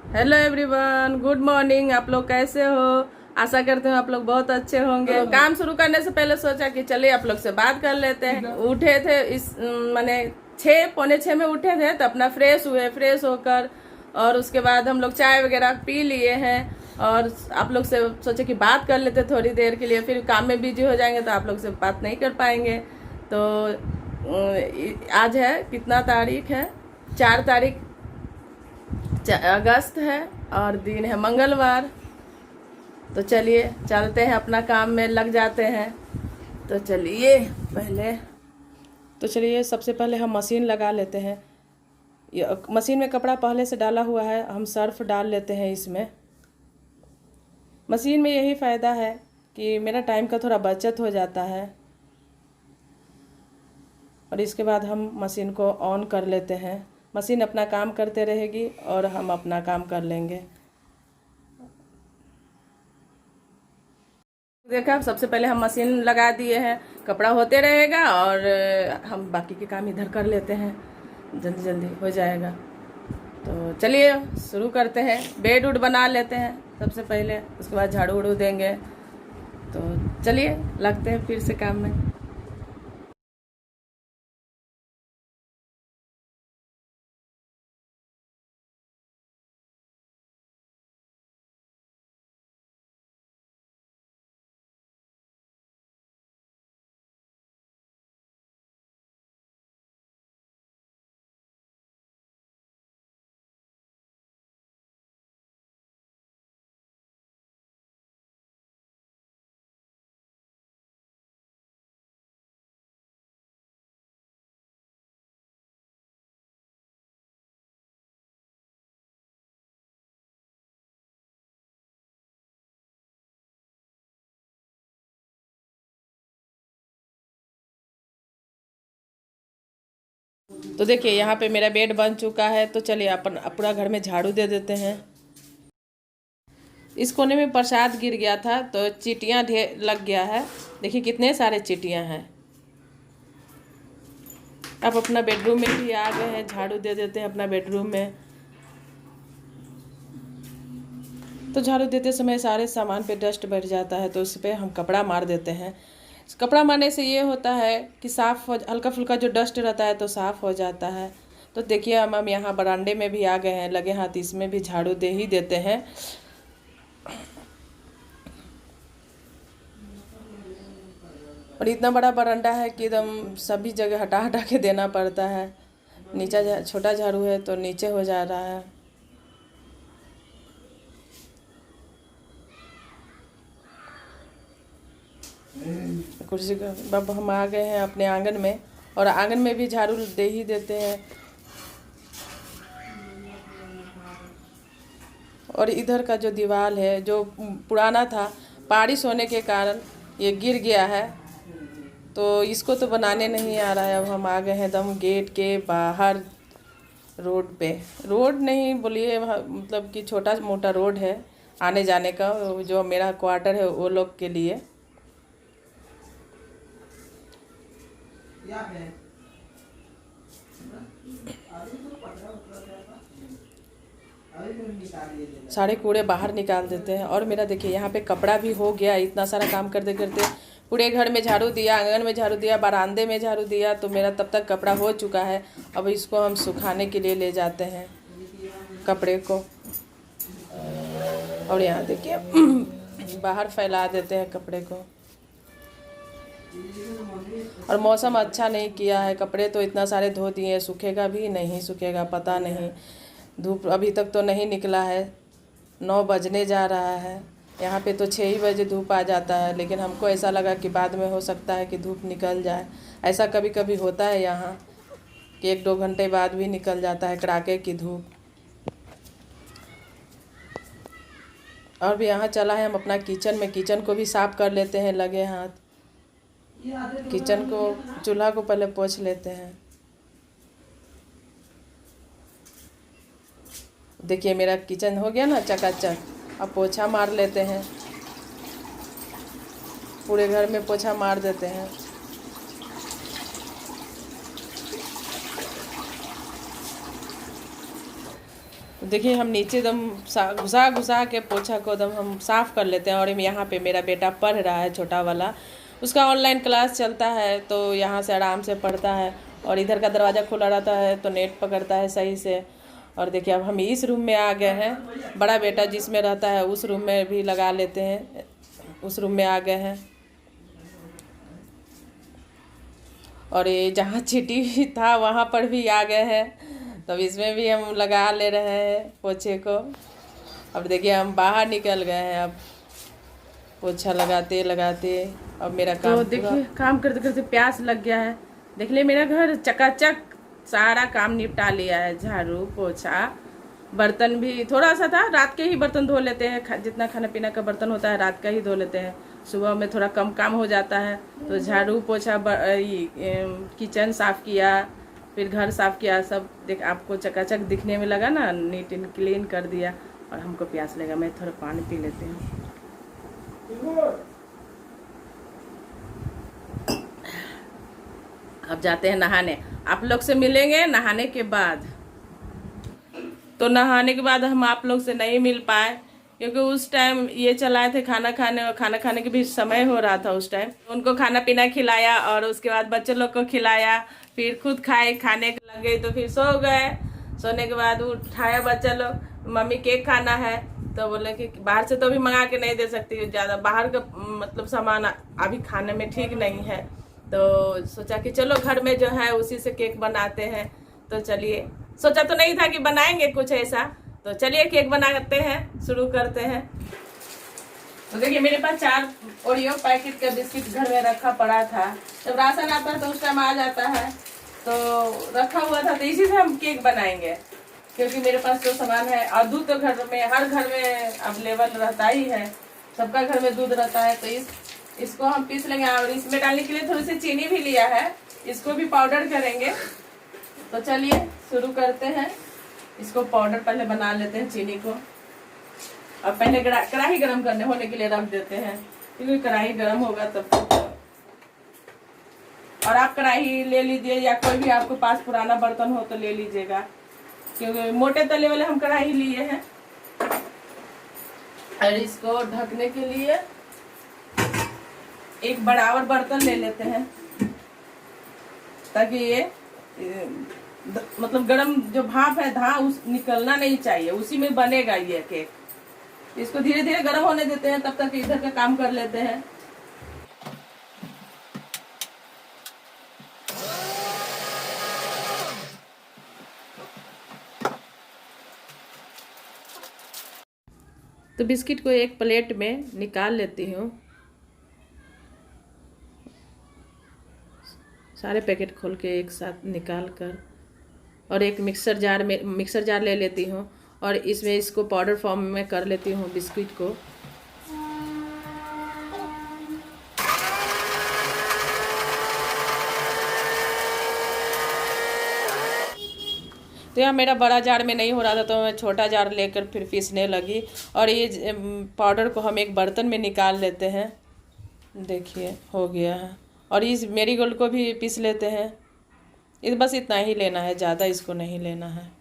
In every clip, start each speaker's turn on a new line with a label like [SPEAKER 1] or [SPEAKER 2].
[SPEAKER 1] Hello everyone, good morning. आप लोग कैसे हो? आशा करते हो आप लोग बहुत अच्छे होंगे। काम शुरू करने से पहले सोचा कि चलिए आप लोग से बात कर लेते हैं। उठे थे इस माने 6 पौने 6 में उठे थे, तो अपना फ्रेश हुए, फ्रेश होकर और उसके बाद हम लोग चाय वगैरह पी लिए हैं और आप लोग से सोचे कि बात कर लेते थोड़ी देर के लिए, फिर काम में बिजी हो जाएंगे तो आप लोग से बात नहीं कर पाएंगे। तो आज है, कितना तारीख है? 4 तारीख अगस्त है और दिन है मंगलवार। तो चलिए चलते हैं, अपना काम में लग जाते हैं। तो चलिए सबसे पहले हम मशीन लगा लेते हैं। मशीन में कपड़ा पहले से डाला हुआ है, हम सर्फ डाल लेते हैं इसमें। मशीन में यही फ़ायदा है कि मेरा टाइम का थोड़ा बचत हो जाता है। और इसके बाद हम मशीन को ऑन कर लेते हैं। मशीन अपना काम करते रहेगी और हम अपना काम कर लेंगे। देखा, सबसे पहले हम मशीन लगा दिए हैं, कपड़ा होते रहेगा और हम बाकी के काम इधर कर लेते हैं, जल्दी जल्दी हो जाएगा। तो चलिए शुरू करते हैं। बेड उड बना लेते हैं सबसे पहले, उसके बाद झाड़ू उड़ू देंगे। तो चलिए लगते हैं फिर से काम में। तो देखिए यहाँ पे मेरा बेड बन चुका है। तो चलिए अपन पूरा घर में झाड़ू दे देते हैं। इस कोने में प्रसाद गिर गया था तो चींटियाँ ढेर लग गया है। देखिए कितने सारे चींटियाँ हैं। अब अपना बेडरूम में भी आ गए हैं, झाड़ू दे देते हैं अपना बेडरूम में। तो झाड़ू देते समय सारे सामान पे डस्ट बैठ जाता है, तो उस पर हम कपड़ा मार देते हैं। कपड़ा मारने से ये होता है कि साफ़ हो, हल्का फुल्का जो डस्ट रहता है तो साफ़ हो जाता है। तो देखिए हम यहाँ बरामदे में भी आ गए हैं, लगे हाथ इसमें भी झाड़ू दे ही देते हैं। और इतना बड़ा बरामदा है कि एकदम सभी जगह हटा हटा के देना पड़ता है। नीचा छोटा झाड़ू है तो नीचे हो जा रहा है। कुर्सी का अब हम आ गए हैं अपने आंगन में, और आंगन में भी झाड़ू दे ही देते हैं। और इधर का जो दीवार है जो पुराना था, बारिश होने के कारण ये गिर गया है, तो इसको तो बनाने नहीं आ रहा है। अब हम आ गए हैं एकदम गेट के बाहर, रोड पे। रोड नहीं बोलिए, मतलब कि छोटा मोटा रोड है आने जाने का, जो मेरा क्वार्टर है वो लोग के लिए। सारे कूड़े बाहर निकाल देते हैं। और मेरा देखिए यहाँ पे कपड़ा भी हो गया। इतना सारा काम करते करते पूरे घर में झाड़ू दिया, आंगन में झाड़ू दिया, बरामदे में झाड़ू दिया, तो मेरा तब तक कपड़ा हो चुका है। अब इसको हम सुखाने के लिए ले जाते हैं कपड़े को। और यहाँ देखिए बाहर फैला देते हैं कपड़े को। और मौसम अच्छा नहीं किया है, कपड़े तो इतना सारे धो दिए, सूखेगा भी नहीं सूखेगा पता नहीं। धूप अभी तक तो नहीं निकला है, 9 बजने जा रहा है। यहाँ पे तो 6 ही बजे धूप आ जाता है, लेकिन हमको ऐसा लगा कि बाद में हो सकता है कि धूप निकल जाए। ऐसा कभी कभी होता है यहाँ कि 1-2 घंटे बाद भी निकल जाता है कड़ाके की धूप। और भी यहाँ चला है हम अपना किचन में, किचन को भी साफ कर लेते हैं लगे हाथ। किचन को, चूल्हा को पहले पोंछ लेते हैं। देखिए मेरा किचन हो गया ना चकाचक। अब पोछा मार लेते हैं, पूरे घर में पोछा मार देते हैं। देखिए हम नीचे एकदम घुसा घुसा के पोछा को एकदम हम साफ़ कर लेते हैं। और यहाँ पे मेरा बेटा पढ़ रहा है, छोटा वाला, उसका ऑनलाइन क्लास चलता है तो यहाँ से आराम से पढ़ता है। और इधर का दरवाज़ा खुला रहता है तो नेट पकड़ता है सही से। और देखिए अब हम इस रूम में आ गए हैं, बड़ा बेटा जिसमें रहता है उस रूम में भी लगा लेते हैं, उस रूम में आ गए हैं। और ये जहाँ चींटी था वहाँ पर भी आ गए हैं, तो इसमें भी हम लगा ले रहे हैं पोछे को। अब देखिए हम बाहर निकल गए हैं, अब पोछा लगाते लगाते अब मेरा काम तो देखिए काम करते करते प्यास लग गया है। देख ले मेरा घर चकाचक सारा काम निपटा लिया है, झाड़ू पोछा, बर्तन भी थोड़ा सा था, रात के ही बर्तन धो लेते हैं, जितना खाना पीना का बर्तन होता है रात का ही धो लेते हैं, सुबह में थोड़ा कम काम हो जाता है। तो झाड़ू पोछा किचन साफ़ किया, फिर घर साफ़ किया, सब देख आपको चकाचक दिखने में लगा ना, नीट एंड क्लीन कर दिया। और हमको प्यास लगा, मैं थोड़ा पानी पी लेती हूँ। अब जाते हैं नहाने, आप लोग से मिलेंगे नहाने के बाद। तो नहाने के बाद हम आप लोग से नहीं मिल पाए क्योंकि उस टाइम ये चलाए थे खाना खाने, और खाना खाने के भी समय हो रहा था उस टाइम। उनको खाना पीना खिलाया और उसके बाद बच्चे लोग को खिलाया, फिर खुद खाए, खाने लग गई तो फिर सो गए। सोने के बाद उठाया बच्चा लोग, मम्मी केक खाना है, तो बोले कि बाहर से तो अभी मंगा के नहीं दे सकती, ज़्यादा बाहर का मतलब सामान अभी खाने में ठीक नहीं है। तो सोचा कि चलो घर में जो है उसी से केक बनाते हैं। तो चलिए, सोचा तो नहीं था कि बनाएंगे कुछ ऐसा, तो चलिए केक बनाते हैं, शुरू करते हैं। तो देखिए मेरे पास 4 ओरियो पैकेट का बिस्किट घर में रखा पड़ा था, जब राशन आता है तो उस टाइम आ जाता है, तो रखा हुआ था, तो इसी से हम केक बनाएंगे क्योंकि मेरे पास जो सामान है। और दूध तो घर में हर घर में अवेलेबल रहता ही है, सबका घर में दूध रहता है। तो इसको हम पीस लेंगे और इसमें डालने के लिए थोड़ी सी चीनी भी लिया है, इसको भी पाउडर करेंगे। तो चलिए शुरू करते हैं, इसको पाउडर पहले बना लेते हैं चीनी को। और पहले कढ़ाई गरम करने होने के लिए रख देते हैं क्योंकि कढ़ाई गरम होगा तब तक। और आप कढ़ाई ले लीजिए या कोई भी आपके पास पुराना बर्तन हो तो ले लीजिएगा, क्योंकि मोटे तले वाले हम कढ़ाई लिए हैं। और इसको ढकने के लिए एक बराबर बर्तन ले लेते हैं ताकि ये मतलब गरम जो भाप है उस निकलना नहीं चाहिए, उसी में बनेगा ये केक। इसको धीरे धीरे गरम होने देते हैं, तब तक इधर का काम कर लेते हैं। तो बिस्किट को एक प्लेट में निकाल लेती हूँ, सारे पैकेट खोल के एक साथ निकाल कर। और एक मिक्सर जार ले लेती हूँ और इसमें इसको पाउडर फॉर्म में कर लेती हूँ बिस्किट को। तो यह मेरा बड़ा जार में नहीं हो रहा था तो मैं छोटा जार लेकर फिर पीसने लगी। और ये पाउडर को हम एक बर्तन में निकाल लेते हैं, देखिए हो गया है। और इस मेरीगोल्ड को भी पीस लेते हैं, बस इतना ही लेना है, ज़्यादा इसको नहीं लेना है,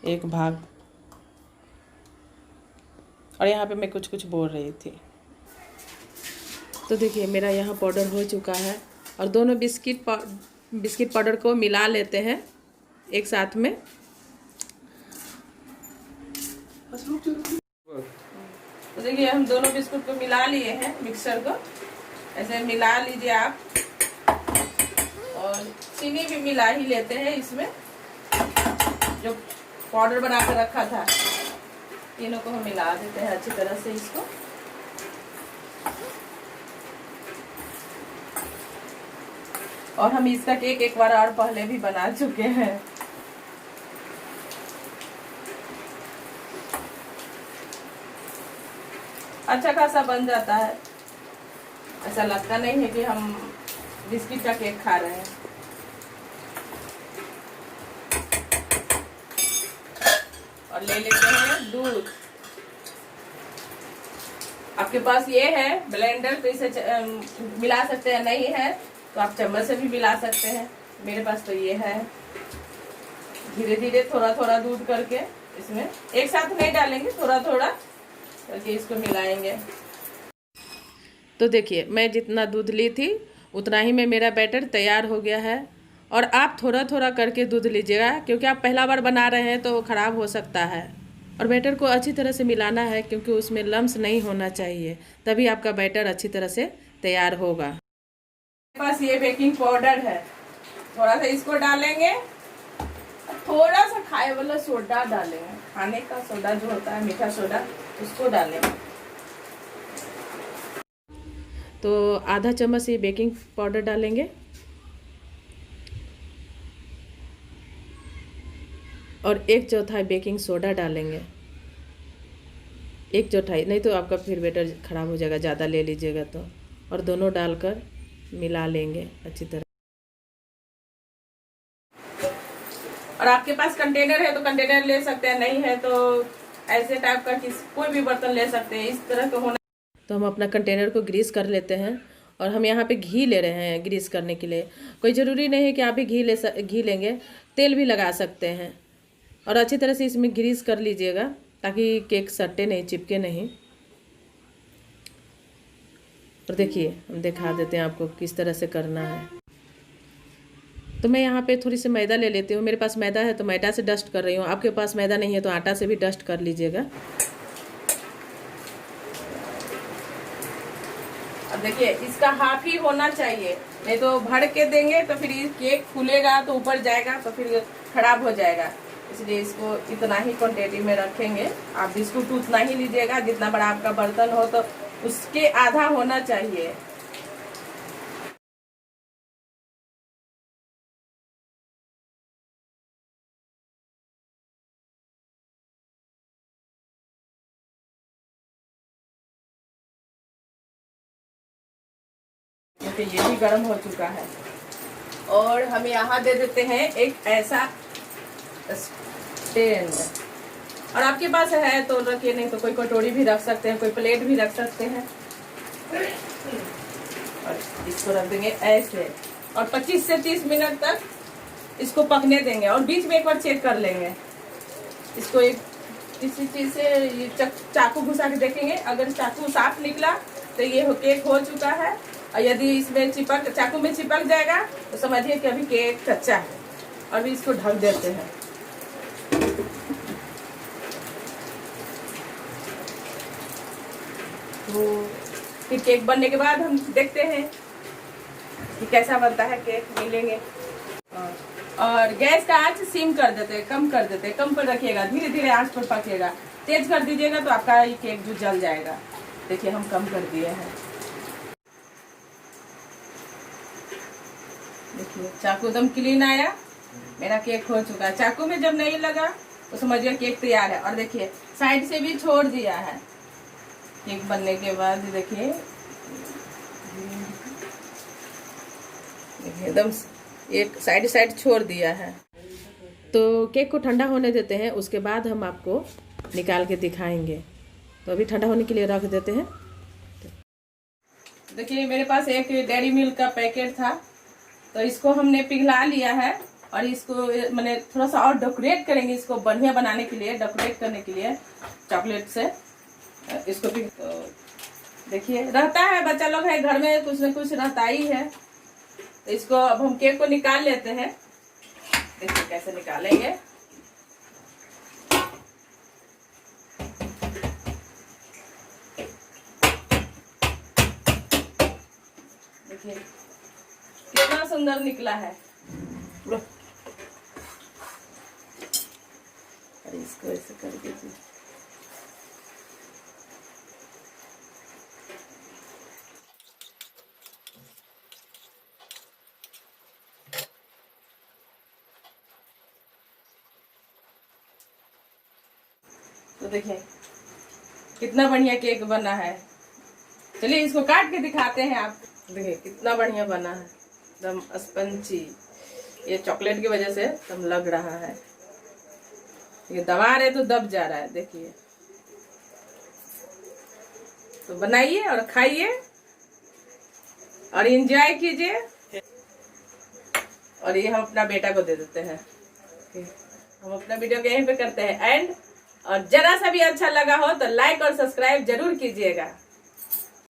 [SPEAKER 1] एक भाग। और यहाँ पे मैं कुछ कुछ बोल रही थी। तो देखिए मेरा यहाँ पाउडर हो चुका है और दोनों बिस्किट पाउडर को मिला लेते हैं एक साथ में। तो देखिए हम दोनों बिस्कुट को मिला लिए हैं, मिक्सर को ऐसे मिला लीजिए आप। और चीनी भी मिला ही लेते हैं इसमें, जो पाउडर बना कर रखा था, तीनों को हम मिला देते हैं अच्छी तरह से इसको। और हम इसका केक एक बार और पहले भी बना चुके हैं। अच्छा खासा बन जाता है, ऐसा लगता नहीं है कि हम बिस्किट का केक खा रहे हैं। और ले लेते हैं दूध। आपके पास ये है ब्लेंडर तो इसे मिला सकते हैं, नहीं है तो आप चम्मच से भी मिला सकते हैं। मेरे पास तो ये है। धीरे धीरे थोड़ा थोड़ा दूध करके इसमें एक साथ नहीं डालेंगे, थोड़ा थोड़ा करके इसको मिलाएंगे। तो देखिए मैं जितना दूध ली थी उतना ही में मेरा बैटर तैयार हो गया है। और आप थोड़ा थोड़ा करके दूध लीजिएगा, क्योंकि आप पहला बार बना रहे हैं तो ख़राब हो सकता है। और बैटर को अच्छी तरह से मिलाना है, क्योंकि उसमें लम्स नहीं होना चाहिए, तभी आपका बैटर अच्छी तरह से तैयार होगा। मेरे पास ये बेकिंग पाउडर है, थोड़ा सा इसको डालेंगे, थोड़ा सा खाए वाला सोडा डालेंगे, खाने का सोडा जो होता है मीठा सोडा, उसको डालेंगे। तो आधा चम्मच ये बेकिंग पाउडर डालेंगे और 1/4 बेकिंग सोडा डालेंगे। 1/4, नहीं तो आपका फिर बैटर ख़राब हो जाएगा, ज़्यादा ले लीजिएगा तो। और दोनों डालकर मिला लेंगे अच्छी तरह। और आपके पास कंटेनर है तो कंटेनर ले सकते हैं, नहीं है तो ऐसे टाइप का कोई भी बर्तन ले सकते हैं, इस तरह का होना। तो हम अपना कंटेनर को ग्रीस कर लेते हैं। और हम यहाँ पे घी ले रहे हैं ग्रीस करने के लिए। कोई ज़रूरी नहीं है कि आप ही घी लेंगे, तेल भी लगा सकते हैं। और अच्छी तरह से इसमें ग्रीस कर लीजिएगा, ताकि केक सटे नहीं, चिपके नहीं। और देखिए हम दिखा देते हैं आपको किस तरह से करना है। तो मैं यहाँ पे थोड़ी सी मैदा ले लेती हूँ, मेरे पास मैदा है तो मैदा से डस्ट कर रही हूँ। आपके पास मैदा नहीं है तो आटा से भी डस्ट कर लीजिएगा। अब देखिए इसका हाफ ही होना चाहिए, नहीं तो भर के देंगे तो फिर केक फूलेगा तो ऊपर जाएगा तो फिर खराब हो जाएगा। इसलिए इसको इतना ही क्वांटिटी में रखेंगे। आप बिस्कुट उतना ही लीजिएगा, जितना बड़ा आपका बर्तन हो तो उसके आधा होना चाहिए। देखिए ये भी गर्म हो चुका है। और हम यहाँ दे देते हैं एक ऐसा स्टैंड। और आपके पास है तो रखिए, नहीं तो कोई कटोरी भी रख सकते हैं, कोई प्लेट भी रख सकते हैं। और इसको रख देंगे ऐसे और 25 से 30 मिनट तक इसको पकने देंगे। और बीच में एक बार चेक कर लेंगे इसको, एक किसी चीज से ये चाकू घुसा के देखेंगे। अगर चाकू साफ निकला तो ये केक हो चुका है। और यदि इसमें चाकू में चिपक जाएगा तो समझिए कि अभी केक कच्चा है। और भी इसको ढक देते हैं। तो फिर केक बनने के बाद हम देखते हैं कि कैसा बनता है केक, मिलेंगे। और गैस का आंच सिम कर देते हैं, कम कर देते हैं, कम पर रखिएगा, धीरे धीरे आंच पर पकेगा। तेज कर दीजिएगा तो आपका ये केक जो जल जाएगा। देखिए हम कम कर दिए हैं। देखिए चाकू एकदम क्लीन आया, मेरा केक हो चुका है। चाकू में जब नहीं लगा तो समझिए केक तैयार है। और देखिए साइड से भी छोड़ दिया है केक बनने के बाद। देखिए एकदम एक साइड छोड़ दिया है। तो केक को ठंडा होने देते हैं, उसके बाद हम आपको निकाल के दिखाएंगे। तो अभी ठंडा होने के लिए रख देते हैं। देखिए मेरे पास एक डेयरी मिल्क का पैकेट था, तो इसको हमने पिघला लिया है। और इसको मैंने थोड़ा सा और डेकोरेट करेंगे, इसको बढ़िया बनाने के लिए, डेकोरेट करने के लिए चॉकलेट से इसको भी। तो देखिए रहता है, बच्चा लोग है घर में, कुछ न कुछ रहता ही है। तो इसको अब हम केक को निकाल लेते हैं। देखिए कैसे निकालेंगे। देखिए कितना सुंदर निकला है। और इसको ऐसे कर दीजिए। तो देखिए कितना बढ़िया केक बना है। चलिए इसको काट के दिखाते हैं आप। देखिए कितना बढ़िया बना है, एकदम स्पंजी। ये चॉकलेट की वजह से एकदम लग रहा है, ये दबा रहे तो दब जा रहा है। देखिए तो बनाइए और खाइए और एंजॉय कीजिए। और ये हम अपना बेटा को दे देते हैं। हम अपना वीडियो को यहीं पे करते हैं एंड। और जरा सा भी अच्छा लगा हो तो लाइक और सब्सक्राइब जरूर कीजिएगा।